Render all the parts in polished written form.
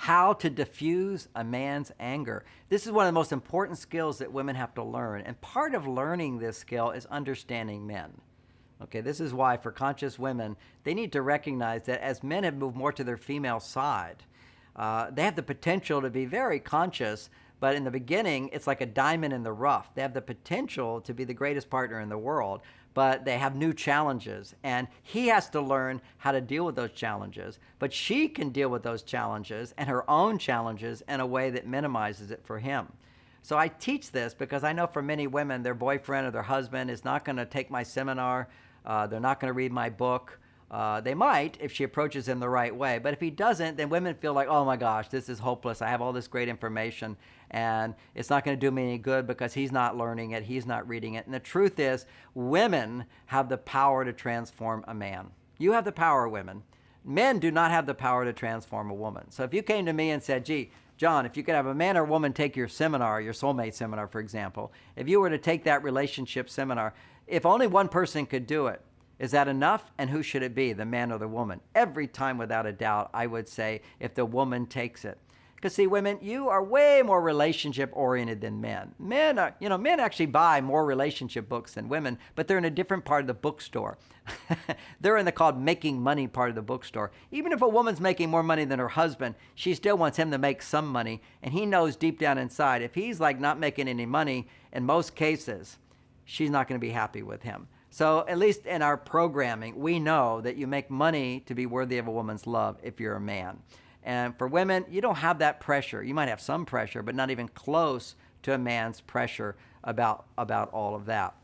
How to diffuse a man's anger. This is one of the most important skills that women have to learn. And part of learning this skill is understanding men. Okay, this is why for conscious women, they need to recognize that as men have moved more to their female side, they have the potential to be very conscious, but in the beginning, it's like a diamond in the rough. They have the potential to be the greatest partner in the world, but they have new challenges, and he has to learn how to deal with those challenges, but she can deal with those challenges and her own challenges in a way that minimizes it for him. So I teach this because I know for many women, their boyfriend or their husband is not going to take my seminar, they're not going to read my book. They might if she approaches him the right way, but if he doesn't, then women feel like, oh my gosh, this is hopeless. I have all this great information and it's not going to do me any good because he's not learning it, he's not reading it. And the truth is, women have the power to transform a man. You have the power, women. Men do not have the power to transform a woman. So if you came to me and said, gee, John, if you could have a man or a woman take your seminar, your soulmate seminar, for example, if you were to take that relationship seminar, if only one person could do it, is that enough? And who should it be, the man or the woman? Every time, without a doubt, I would say if the woman takes it. Because see, women, you are way more relationship-oriented than men. Men actually buy more relationship books than women, but they're in a different part of the bookstore. They're in the called making money part of the bookstore. Even if a woman's making more money than her husband, she still wants him to make some money, and he knows deep down inside, if he's like not making any money, in most cases, she's not going to be happy with him. So at least in our programming, we know that you make money to be worthy of a woman's love if you're a man. And for women, you don't have that pressure. You might have some pressure, but not even close to a man's pressure about all of that.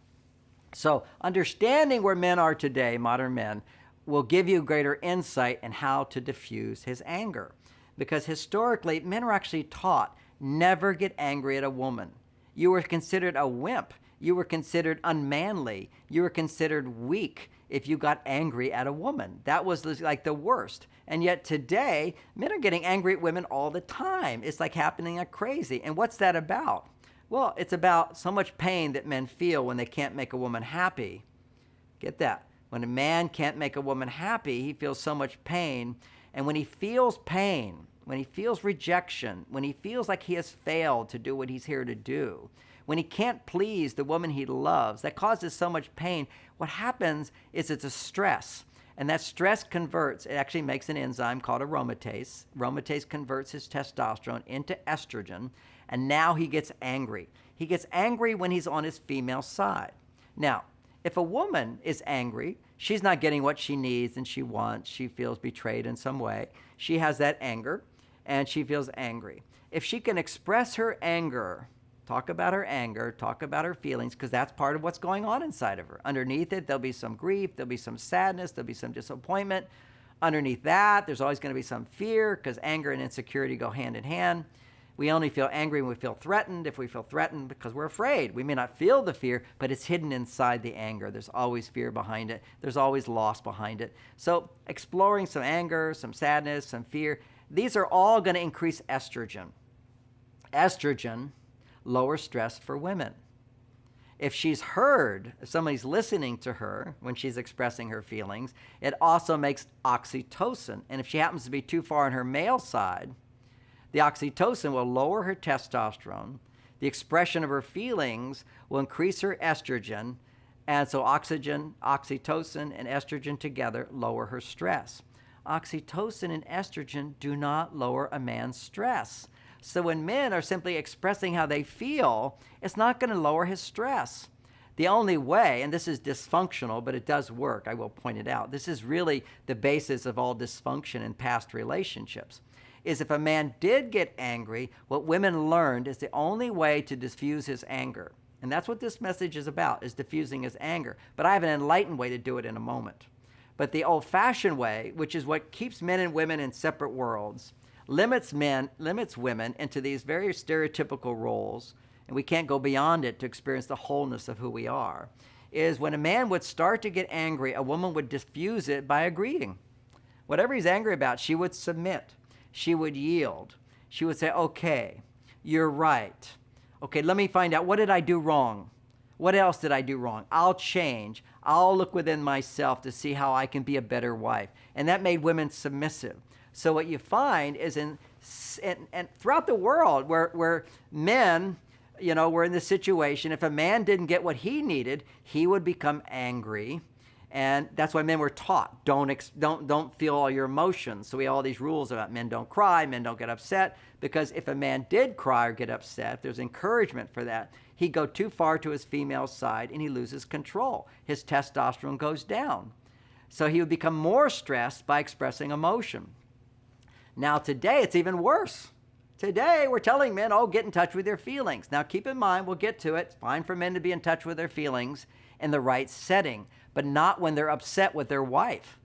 So understanding where men are today, modern men, will give you greater insight in how to diffuse his anger. Because historically, men were actually taught, never get angry at a woman. You were considered a wimp. You were considered unmanly. You were considered weak if you got angry at a woman. That was like the worst. And yet today, men are getting angry at women all the time. It's like happening like crazy. And what's that about? Well, it's about so much pain that men feel when they can't make a woman happy. Get that? When a man can't make a woman happy, he feels so much pain. And when he feels pain, when he feels rejection, when he feels like he has failed to do what he's here to do, when he can't please the woman he loves, that causes so much pain, what happens is it's a stress. And that stress converts, it actually makes an enzyme called aromatase. Aromatase converts his testosterone into estrogen, and now he gets angry. He gets angry when he's on his female side. Now, if a woman is angry, she's not getting what she needs and she wants, she feels betrayed in some way, she has that anger, and she feels angry. If she can express her anger, talk about her anger, talk about her feelings, because that's part of what's going on inside of her. Underneath it, there'll be some grief, there'll be some sadness, there'll be some disappointment. Underneath that, there's always going to be some fear, because anger and insecurity go hand in hand. We only feel angry when we feel threatened. If we feel threatened because we're afraid, we may not feel the fear, but it's hidden inside the anger. There's always fear behind it. There's always loss behind it. So exploring some anger, some sadness, some fear, these are all going to increase estrogen. Estrogen lower stress for women. If she's heard, if somebody's listening to her when she's expressing her feelings, it also makes oxytocin. And if she happens to be too far on her male side, the oxytocin will lower her testosterone. The expression of her feelings will increase her estrogen. And so oxytocin and estrogen together lower her stress. Oxytocin and estrogen do not lower a man's stress. So when men are simply expressing how they feel, it's not going to lower his stress. The only way, and this is dysfunctional, but it does work, I will point it out. This is really the basis of all dysfunction in past relationships, is if a man did get angry, what women learned is the only way to diffuse his anger. And that's what this message is about, is diffusing his anger. But I have an enlightened way to do it in a moment. But the old-fashioned way, which is what keeps men and women in separate worlds, limits women into these very stereotypical roles, and we can't go beyond it to experience the wholeness of who we are, is when a man would start to get angry, a woman would diffuse it by agreeing. Whatever he's angry about, she would submit. She would yield. She would say, okay, you're right. Okay, let me find out, what did I do wrong? What else did I do wrong? I'll change. I'll look within myself to see how I can be a better wife. And that made women submissive. So what you find is in And throughout the world where men, were in this situation, if a man didn't get what he needed, he would become angry. And that's why men were taught, don't feel all your emotions. So we have all these rules about men don't cry, men don't get upset, because if a man did cry or get upset, if there's encouragement for that, he'd go too far to his female side and he loses control. His testosterone goes down. So he would become more stressed by expressing emotion. Now today, it's even worse. Today, we're telling men, get in touch with your feelings. Now keep in mind, we'll get to it. It's fine for men to be in touch with their feelings in the right setting, but not when they're upset with their wife.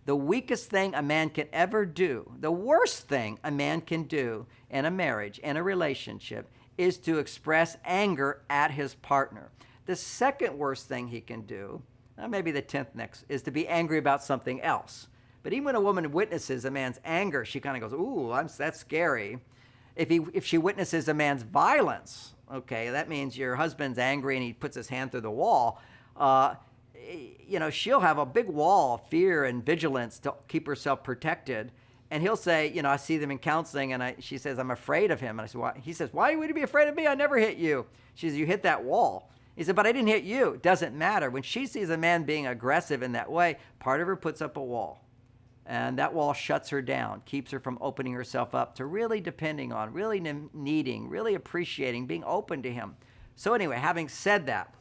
The weakest thing a man can ever do, the worst thing a man can do in a marriage, in a relationship, is to express anger at his partner. The second worst thing he can do, maybe the 10th next, is to be angry about something else. But even when a woman witnesses a man's anger, she kind of goes, ooh, that's scary. If she witnesses a man's violence, okay, that means your husband's angry and he puts his hand through the wall, she'll have a big wall of fear and vigilance to keep herself protected. And he'll say, I see them in counseling, and she says, I'm afraid of him. And I said, why? He says, why would you be afraid of me? I never hit you. She says, you hit that wall. He said, but I didn't hit you. It doesn't matter. When she sees a man being aggressive in that way, part of her puts up a wall. And that wall shuts her down, keeps her from opening herself up to really depending on, really needing, really appreciating, being open to him. So anyway, having said that,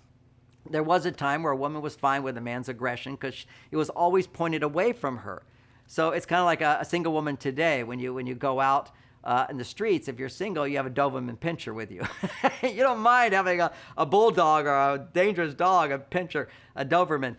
there was a time where a woman was fine with a man's aggression because it was always pointed away from her. So it's kind of like a single woman today. When you go out in the streets, if you're single, you have a Doberman Pinscher with you. You don't mind having a bulldog or a dangerous dog, a Pinscher, a Doberman,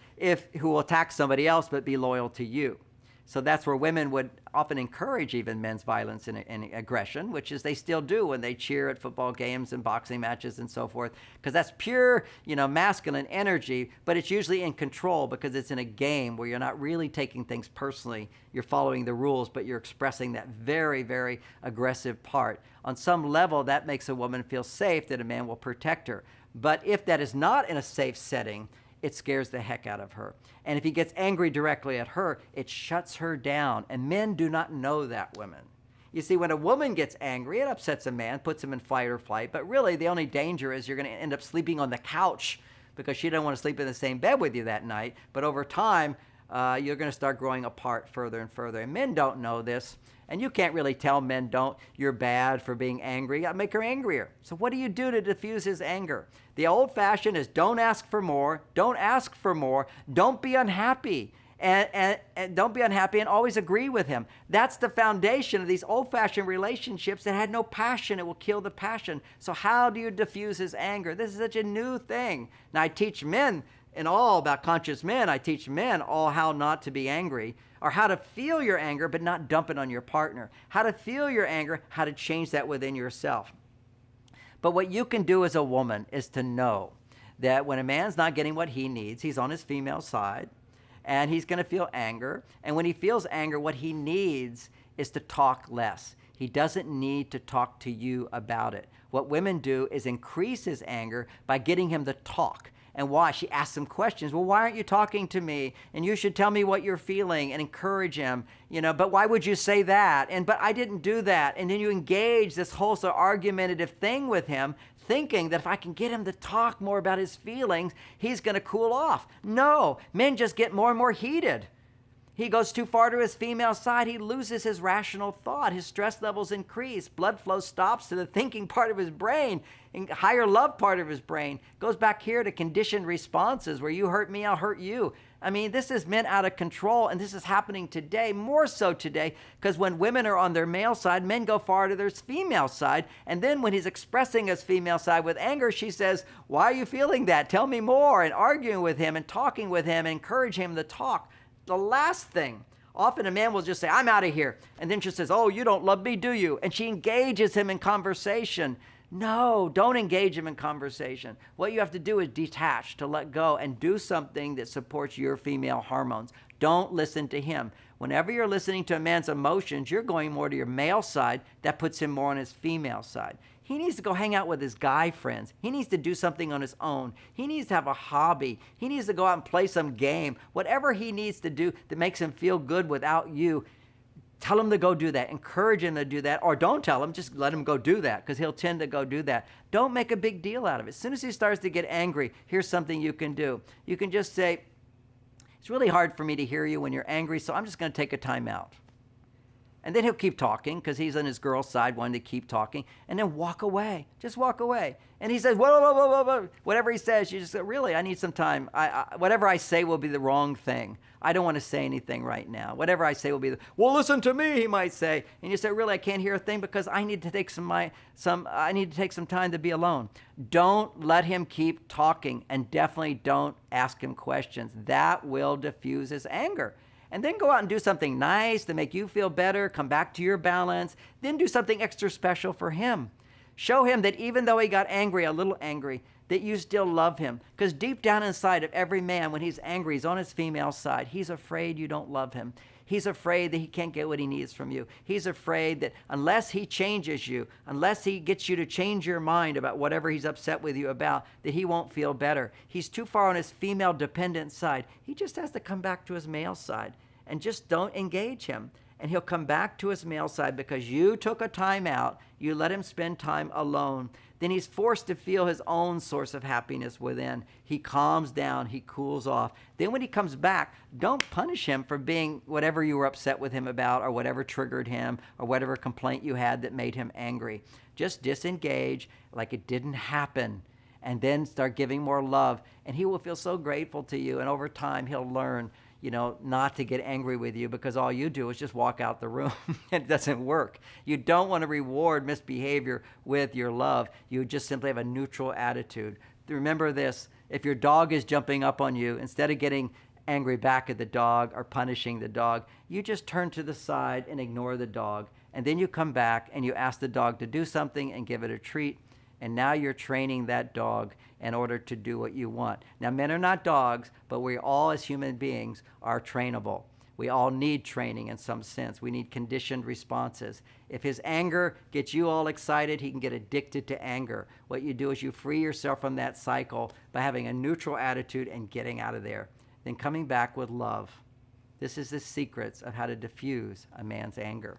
who will attack somebody else but be loyal to you. So that's where women would often encourage even men's violence and aggression, which is they still do when they cheer at football games and boxing matches and so forth, because that's pure, masculine energy, but it's usually in control because it's in a game where you're not really taking things personally. You're following the rules, but you're expressing that very, very aggressive part. On some level, that makes a woman feel safe that a man will protect her. But if that is not in a safe setting, it scares the heck out of her. And if he gets angry directly at her, it shuts her down. And men do not know that, women. You see, when a woman gets angry, it upsets a man, puts him in fight or flight. But really, the only danger is you're going to end up sleeping on the couch because she doesn't want to sleep in the same bed with you that night. But over time, you're going to start growing apart further and further. And men don't know this. And you can't really tell men, you're bad for being angry. I make her angrier. So what do you do to diffuse his anger? The old fashioned is don't ask for more. Don't ask for more. Don't be unhappy. And don't be unhappy and always agree with him. That's the foundation of these old-fashioned relationships that had no passion. It will kill the passion. So how do you diffuse his anger? This is such a new thing. Now I teach men about conscious men. I teach men all how not to be angry, or how to feel your anger but not dump it on your partner. How to feel your anger, how to change that within yourself. But what you can do as a woman is to know that when a man's not getting what he needs, he's on his female side, and he's going to feel anger. And when he feels anger, what he needs is to talk less. He doesn't need to talk to you about it. What women do is increase his anger by getting him to talk. And why? She asks him questions. Well, why aren't you talking to me? And you should tell me what you're feeling and encourage him. But why would you say that? But I didn't do that. And then you engage this whole sort of argumentative thing with him, thinking that if I can get him to talk more about his feelings, he's going to cool off. No, men just get more and more heated. He goes too far to his female side. He loses his rational thought. His stress levels increase. Blood flow stops to the thinking part of his brain, and higher love part of his brain. Goes back here to conditioned responses where you hurt me, I'll hurt you. I mean, this is men out of control, and this is happening today, more so today, because when women are on their male side, men go far to their female side. And then when he's expressing his female side with anger, she says, why are you feeling that? Tell me more, and arguing with him and talking with him, and encourage him to talk. The last thing, often a man will just say, I'm out of here. And then she says, oh, you don't love me, do you? And she engages him in conversation. No, don't engage him in conversation. What you have to do is detach, to let go, and do something that supports your female hormones. Don't listen to him. Whenever you're listening to a man's emotions, you're going more to your male side. That puts him more on his female side. He needs to go hang out with his guy friends. He needs to do something on his own. He needs to have a hobby. He needs to go out and play some game. Whatever he needs to do that makes him feel good without you, Tell him to go do that. Encourage him to do that. Or don't tell him, just let him go do that, because he'll tend to go do that. Don't make a big deal out of it. As soon as he starts to get angry, here's something you can do. You can just say, it's really hard for me to hear you when you're angry, so I'm just going to take a time out. And then he'll keep talking, because he's on his girl's side wanting to keep talking, and then walk away. Just walk away. And he says, whoa, whoa, whoa, whoa, whoa. Whatever he says, you just say, really, I need some time. Whatever I say will be the wrong thing. I don't want to say anything right now. Whatever I say will be well, listen to me, he might say. And you say, really, I can't hear a thing because I need to take some time to be alone. Don't let him keep talking, and definitely don't ask him questions. That will diffuse his anger. And then go out and do something nice to make you feel better, come back to your balance, then do something extra special for him. Show him that even though he got angry, a little angry, that you still love him. Because deep down inside of every man, when he's angry, he's on his female side. He's afraid you don't love him. He's afraid that he can't get what he needs from you. He's afraid that unless he changes you, unless he gets you to change your mind about whatever he's upset with you about, that he won't feel better. He's too far on his female dependent side. He just has to come back to his male side, and just don't engage him. And he'll come back to his male side because you took a time out. You let him spend time alone. Then he's forced to feel his own source of happiness within. He calms down. He cools off. Then when he comes back, don't punish him for being whatever you were upset with him about, or whatever triggered him, or whatever complaint you had that made him angry. Just disengage like it didn't happen, and then start giving more love. And he will feel so grateful to you. And over time, he'll learn, not to get angry with you, because all you do is just walk out the room. It doesn't work. You don't want to reward misbehavior with your love. You just simply have a neutral attitude. Remember this: if your dog is jumping up on you, instead of getting angry back at the dog or punishing the dog, you just turn to the side and ignore the dog. And then you come back and you ask the dog to do something and give it a treat. And now you're training that dog in order to do what you want. Now, men are not dogs, but we all as human beings are trainable. We all need training in some sense. We need conditioned responses. If his anger gets you all excited, he can get addicted to anger. What you do is you free yourself from that cycle by having a neutral attitude and getting out of there. Then coming back with love. This is the secrets of how to diffuse a man's anger.